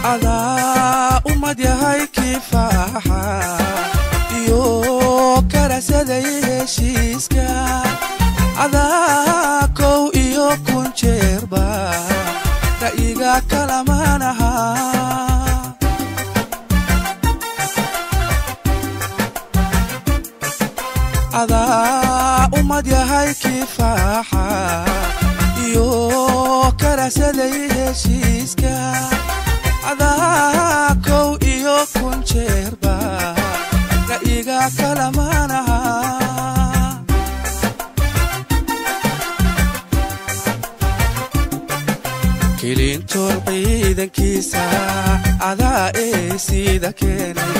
ada umad yahay kifaaxa iyo karasaday heshiiska ada kow iyo kun jeerba ra'yiga kalamanaha ada umad yahay kifaaxa iyo karasaday heshiiska ada kow iyo kun jeerba ra'yiga kalamanaha kilintoon ciidankiisa ada sida keenay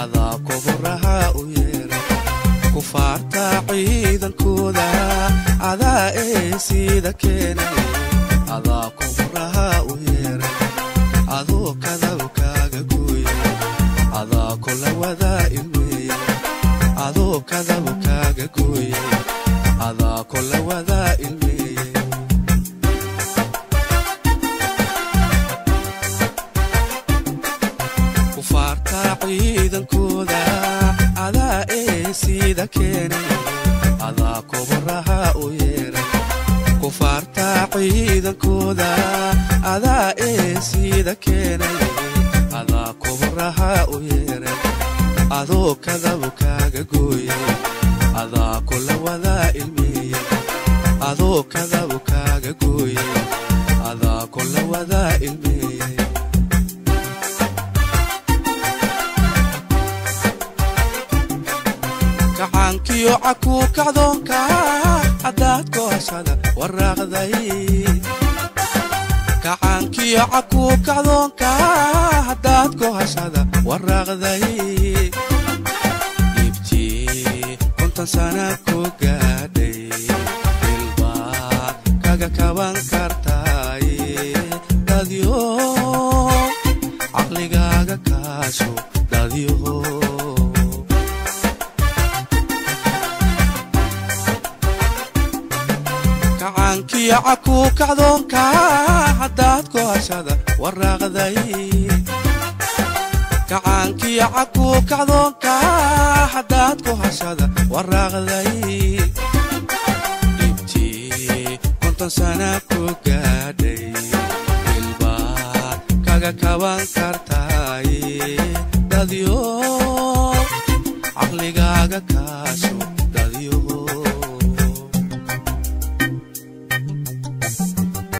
ada kuburaha u yeeray kufaarta ciidankooda ada sida keenay ada kuburaha u yeeray adoo kadabkaaga gooyay ada kula wada ilmeeyay adoo kadabkaaga gooyay ada kula wada ilmeeyay kufaarta ciidankooda ada sida keenay ada kuburaha u yeeray kufaarta ciidankooda ada sida keenay ada kuburaha u yeeray adoo kadabkaaga gooyay ada kula wada ilmeeyay adoo kadabkaaga gooyay ada kula wada ilmeeyay kacankiyo caku kacdoonka haddaad gooshada waraaqday kacankiyo caku kacdoonka haddaad gooshada waraaqday ibtii konton sana ku gaadhay ilbaad kaga kaban kartaay dadyo caqligaaga kaasho dadyo kacankiyo caku kacdoonka haddaad gooshada waraaqday kacankiyo caku kacdoonka haddaad gooshada waraaqday ibtii konton sana ku gaadhay ilbaad kaga kaban kartaay dadyo caqliga